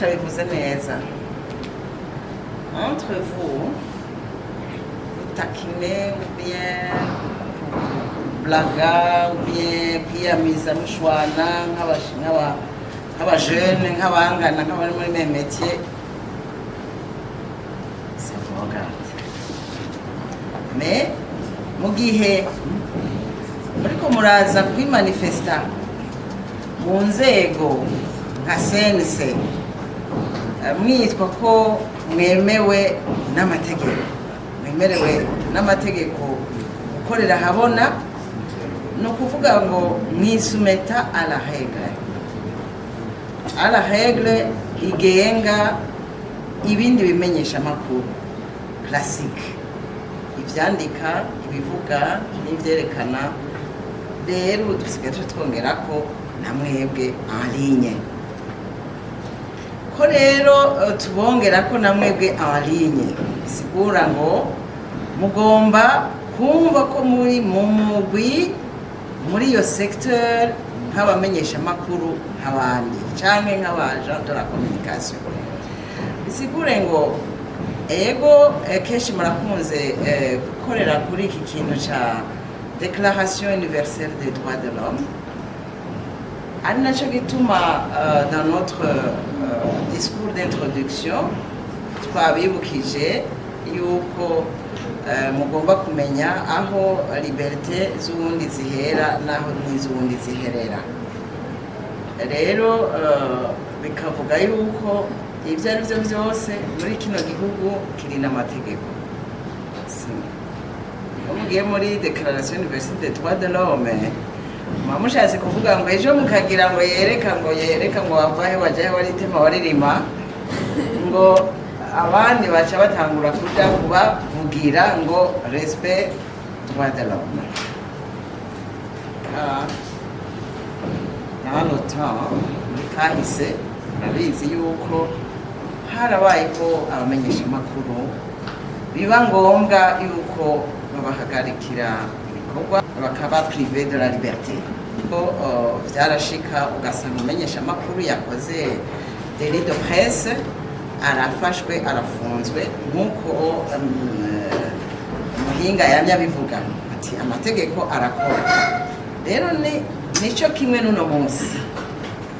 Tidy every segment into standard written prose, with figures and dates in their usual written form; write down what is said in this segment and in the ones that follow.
bivuze neza. Entre vous taquiner ou bien blaga ou bien kwiyamiza mushwana nk'abajene nk'abangana nk'abari muri mes métiers, c'est vous regarde. Mais mu gihe muriko muraza kwimanifesta mu nzego nka sense mwitwa ko mwemewe n'amategeko gukorera habona, no kuvuga ngo mwisumeta à la règle igenga ibindi bimenyesha makuru classique, ivyandika, ibivuga n'ivyerekana. Rero dusigaje twongera ko namwebwe en ligne, ko rero tubongera ko namwebwe en ligne bisigura ngo mugomba kumva ko muri mu mugwi muri iyo secteur nk'abamenyesha makuru nk'abandi canke nk'abaja de la communication. Bisigure ngo ego kenshi murakunze gukorera kuri iki kintu ca Déclaration universelle des droits de l'homme. Ari naco gituma dans notre discours d'introduction twabibukije yuko mugomba kumenya aho liberté z'uwundi zihera naho n'iz'uwundi ziherera. Rero bikavuga yuko ibyo ari byo byose muri kino gihugu kiri n'amategeko. Mugiye muri Déclaration universelle des droits de l'homme mushatse kuvuga ngo ejo mukagira ngo yereka ngo wavahe wajahe waritema waririma ngo abandi baca batangura kuja kubavugira ngo respect droits de l'homme. Nano temps muri kahise murabizi yuko harabayeho abamenyesha makuru biba ngombwa yuko babahagarikira ibikorwa bakaba privé de la liberté. Ko vyarashika ugasanga umenyesha makuru yakoze délit de presse arafashwe arafunzwe, nkuko muhinga yamya bivuga ati amategeko arakora. Rero nico kimwe n'uno munsi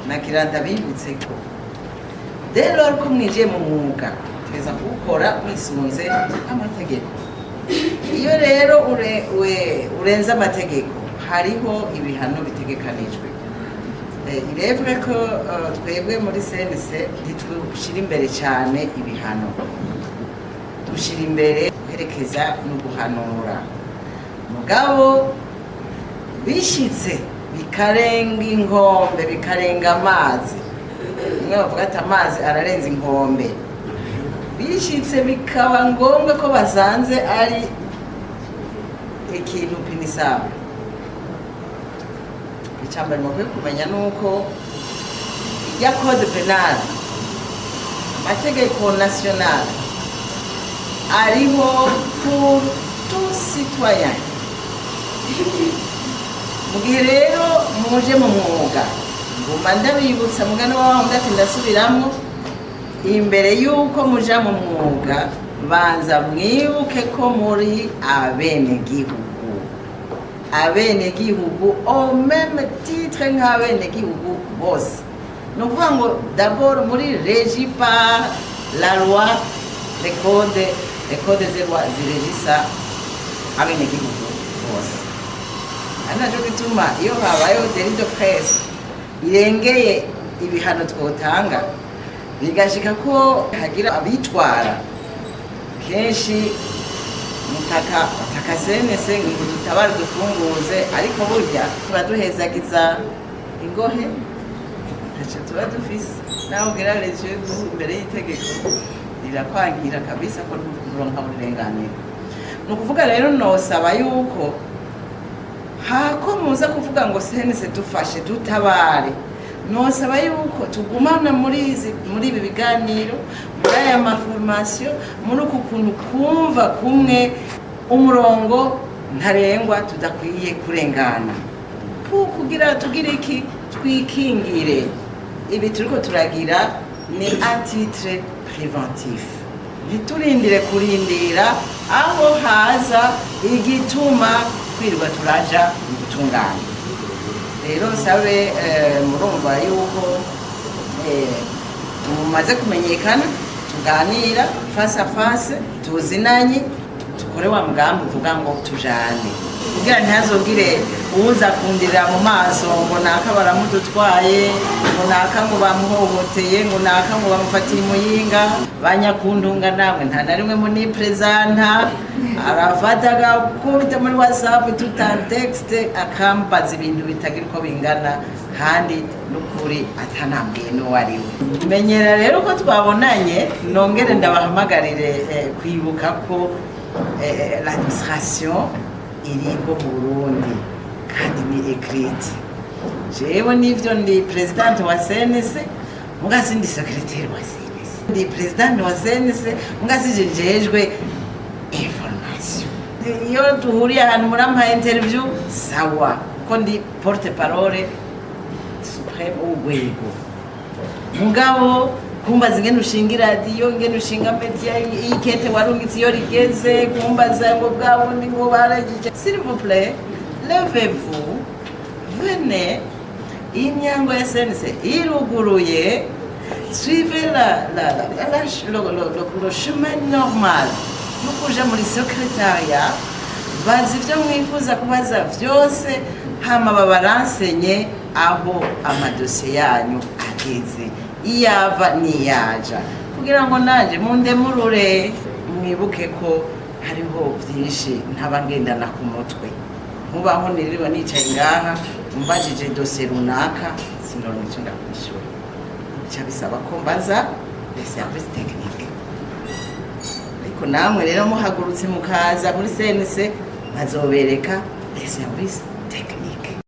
nagira ndabibutse ko rero ko mwije mu mwuga teza gukora mwisunze amategeko. Iyo rero urenza amategeko hariho ibihano bitegekanijwe. Irevwe ko twebwe muri CNC ntitushira imbere cyane ibihano, dushira imbere guherekeza no guhanura. Mugabo bishitse bikarenga inkombe bikarenga amazi, umwe bavuga ati amazi ararenza inkombe, bishitse bikaba ngombwa ko bazanze ari ikintu pinisable. Icyambere mukwiye kumenya nuko ijya code penal, amategeko national ariho pour tout citoyen. Mugihe rero muje mu mwuga nguma ndabibutsa mugana wawe ndati ndasubiramwo, imbere yuko muja mu mwuga banza mwibuke ko muri abenegihugu au même titre nk'abenegihugu bose. Ni ukuvuga ngo d'abord muri régi par la loi, les codes des lois zirégisa abenegihugu bose. Ari naco gituma iyo habayeho délit de presse irengeye ibihano twotanga bigashika ko hagira abitwara kenshi mutaka CNC ngo dutabare dufunguze, ariko burya tuba duhezagiza ingohe ntacyo tuba dufise. Nawe ugira leta imbere y'itegeko rirakwangira kabisa ko nturonka uburenganire. Ni ukuvuga rero nosaba yuko hako muza kuvuga ngo CNC dufashe dutabare, nosaba yuko tugumana muri ibi biganiro, muri aya maformation, muri uku kuntu kumva kumwe umurongo ntarengwa tudakwiye kurengana, kugira tugire iki twikingire ibi turiko turagira ni à titre préventif. Ntiturindire kurindira aho haza igituma twirirwa turaja mu gutungana. Rero sabe murumva yuko mumaze kumenyekana, tuganira face à face, tuzinanye, tukore wa mugambi uvuga ngo tujane, kugira ntihazogire uza kundirira mu maso ngo naka baramudutwaye, ngo naka ngo bamuhohoteye, ngo naka ngo bamufatiye imuyinga. Banyakundunga namwe nta na rimwe muri presenta arafataga kubita muri WhatsApp tutan text akambaza ibintu bitagira uko bingana, kandi n'ukuri atanambwiye n'uwariwe. Menyera rero ko twabonanye, nongere ndabahamagarire kwibuka ko l'administration iriho mu Burundi kandi ni écrite. Jewe nivyo ndi president wa CNC, mugasi ndi secrétaire wa CNC. Ndi president wa CNC, mugasi jejejwe information. Iyo tuhuriye ahantu murampa interview sawa, ko ndi porte parole supreme w'urwego. Mugabo kumbaza ingene ushinga iradiyo, ingene ushinga media, ikete warungitse iyo rigeze, kumbaza ngo bwabundi ngo baragije. S'il vous plaît, levez-vous, venez. Imyango ya CNC iruguruye, suivez le chemin normal. Nukuja muri secrétariat, bazi ivyo mwifuza kubaza vyose, hama babaransenye aho amadosiye yanyu ageze, iyava niyaja, kugira ngo nanje mundemurure, mwibuke ko hariho vyinshi ntaba ngendana ku mutwe. Nkubaho niriwe nicaye ngaha mbajije dosiye runaka sinoronka ico ndakwishura, bica bisaba ko mbaza les services techniques. Ariko namwe rero muhagurutse mukaza muri CNC bazobereka les services techniques.